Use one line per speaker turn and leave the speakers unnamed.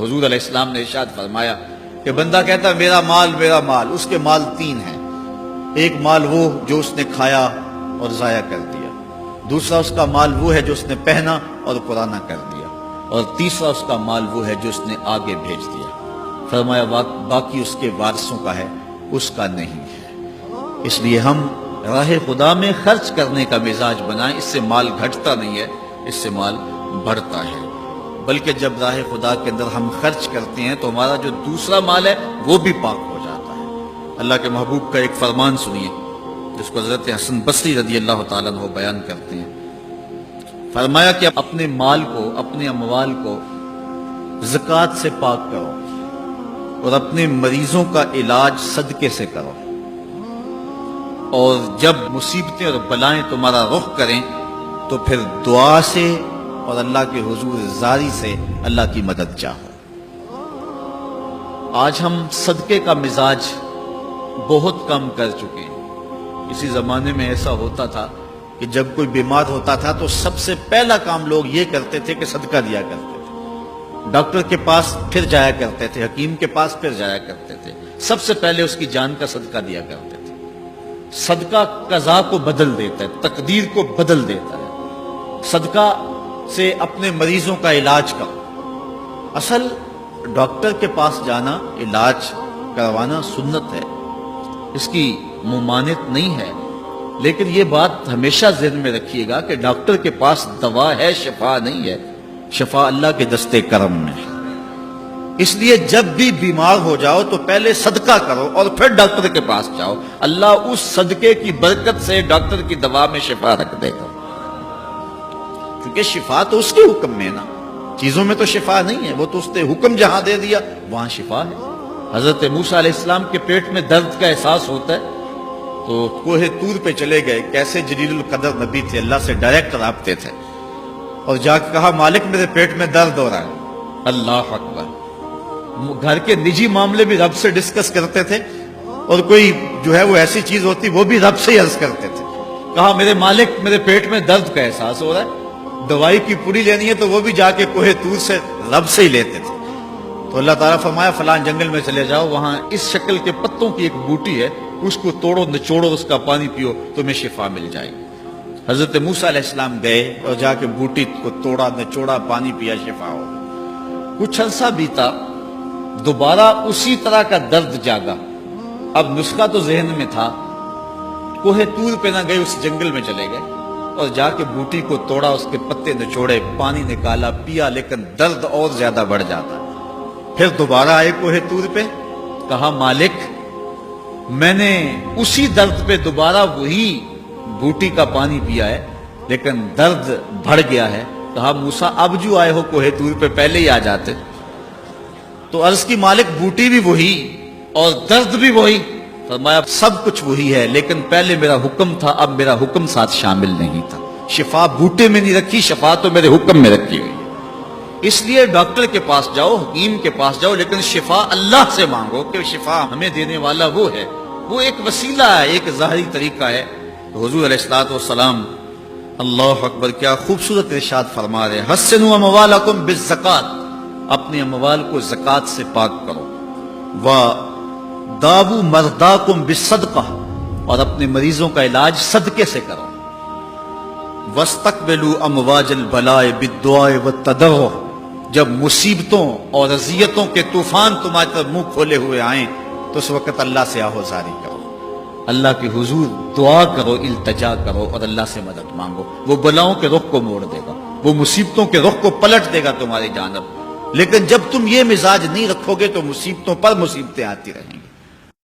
حضور علیہ السلام نے ارشاد فرمایا کہ بندہ کہتا ہے میرا مال، اس کے مال تین ہیں۔ ایک مال وہ جو اس نے کھایا اور ضائع کر دیا، دوسرا اس کا مال وہ ہے جو اس نے پہنا اور پرانا کر دیا، اور تیسرا اس کا مال وہ ہے جو اس نے آگے بھیج دیا۔ فرمایا باقی اس کے وارثوں کا ہے، اس کا نہیں ہے۔ اس لیے ہم راہ خدا میں خرچ کرنے کا مزاج بنائیں، اس سے مال گھٹتا نہیں ہے، اس سے مال بڑھتا ہے۔ بلکہ جب راہ خدا کے اندر ہم خرچ کرتے ہیں تو ہمارا جو دوسرا مال ہے وہ بھی پاک ہو جاتا ہے۔ اللہ کے محبوب کا ایک فرمان سنیے جس کو حضرت حسن بصری رضی اللہ تعالیٰ عنہ بیان کرتے ہیں۔ فرمایا کہ اپنے مال کو، اپنے اموال کو زکوٰۃ سے پاک کرو اور اپنے مریضوں کا علاج صدقے سے کرو، اور جب مصیبتیں اور بلائیں تمہارا رخ کریں تو پھر دعا سے اور اللہ کے حضور زاری سے اللہ کی مدد چاہو۔ آج ہم صدقے کا مزاج بہت کم کر چکے ہیں۔ اسی زمانے میں ایسا ہوتا تھا کہ جب کوئی بیمار ہوتا تھا تو سب سے پہلا کام لوگ یہ کرتے تھے کہ صدقہ دیا کرتے تھے، ڈاکٹر کے پاس پھر جایا کرتے تھے، حکیم کے پاس پھر جایا کرتے تھے، سب سے پہلے اس کی جان کا صدقہ دیا کرتے تھے۔ صدقہ قضا کو بدل دیتا ہے، تقدیر کو بدل دیتا ہے۔ صدقہ سے اپنے مریضوں کا علاج کرو۔ اصل ڈاکٹر کے پاس جانا، علاج کروانا سنت ہے، اس کی ممانعت نہیں ہے، لیکن یہ بات ہمیشہ ذہن میں رکھیے گا کہ ڈاکٹر کے پاس دوا ہے، شفا نہیں ہے۔ شفا اللہ کے دستے کرم میں ہے۔ اس لیے جب بھی بیمار ہو جاؤ تو پہلے صدقہ کرو اور پھر ڈاکٹر کے پاس جاؤ، اللہ اس صدقے کی برکت سے ڈاکٹر کی دوا میں شفا رکھ دے گا، کیونکہ شفا تو اس کے حکم میں ہے نا، چیزوں میں تو شفا نہیں ہے، وہ تو اس نے حکم جہاں دے دیا وہاں شفا ہے۔ حضرت موسیٰ علیہ السلام کے پیٹ میں درد کا احساس ہوتا ہے تو کوہ طور پہ چلے گئے، کیسے جلیل القدر نبی تھے، اللہ سے ڈائریکٹ رابطے تھے، اور جا کے کہا مالک میرے پیٹ میں درد ہو رہا ہے۔ اللہ اکبر۔ گھر کے نجی معاملے بھی رب سے ڈسکس کرتے تھے، اور کوئی جو ہے وہ ایسی چیز ہوتی وہ بھی رب سے ہی عرض کرتے تھے۔ کہا میرے مالک میرے پیٹ میں درد کا احساس ہو رہا ہے، دوائی کی پوری لینی ہے تو وہ بھی جا کے کوہ طور سے رب سے ہی لیتے تھے۔ تو اللہ تعالیٰ فرمایا فلان جنگل میں چلے جاؤ، وہاں اس شکل کے پتوں کی ایک بوٹی ہے، اس کو توڑو نچوڑو، اس کا پانی پیو، تمہیں شفا مل جائے گی۔ حضرت موسیٰ علیہ السلام گئے اور جا کے بوٹی کو توڑا، نچوڑا، پانی پیا، شفا ہو۔ کچھ عرصہ بیتا، دوبارہ اسی طرح کا درد جاگا۔ اب نسخہ تو ذہن میں تھا، کوہ طور پہ نہ گئے، اس جنگل میں چلے گئے اور جا کے بوٹی کو توڑا، اس کے پتے نچوڑے، پانی نکالا، پیا، لیکن درد اور زیادہ بڑھ جاتا۔ پھر دوبارہ آئے کوہ طور پہ، کہا مالک میں نے اسی درد پہ دوبارہ وہی بوٹی کا پانی پیا ہے لیکن درد بڑھ گیا ہے۔ کہا موسیٰ اب جو آئے ہو کوہ طور پہ پہلے ہی آ جاتے۔ تو عرض کی مالک بوٹی بھی وہی اور درد بھی وہی۔ فرمایا سب کچھ وہی ہے لیکن پہلے میرا حکم تھا، اب میرا حکم ساتھ شامل نہیں تھا۔ شفا بوٹے میں نہیں رکھی، شفا تو میرے حکم میں رکھی ہوئی۔ اس لیے ڈاکٹر کے پاس جاؤ، حکیم کے پاس جاؤ، لیکن شفا اللہ سے مانگو کہ شفا ہمیں دینے والا وہ ہے، وہ ایک وسیلہ ہے، ایک ظاہری طریقہ ہے۔ تو حضور علیہ الصلوۃ والسلام اللہ اکبر کیا خوبصورت ارشاد فرما رہے ہیں، حسنوا اموالکم بالزکوۃ، اپنے اموال کو زکوٰۃ سے پاک کرو، وداووا مرضاکم بالصدقہ، اور اپنے مریضوں کا علاج صدقے سے کرو، واستقبلوا امواج البلاء بالدعاء والتضرع، جب مصیبتوں اور اذیتوں کے طوفان تمہاری طرف منہ کھولے ہوئے آئیں تو اس وقت اللہ سے آہوزاری کرو، اللہ کے حضور دعا کرو، التجا کرو اور اللہ سے مدد مانگو۔ وہ بلاؤں کے رخ کو موڑ دے گا، وہ مصیبتوں کے رخ کو پلٹ دے گا تمہاری جانب۔ لیکن جب تم یہ مزاج نہیں رکھو گے تو مصیبتوں پر مصیبتیں آتی رہیں گی۔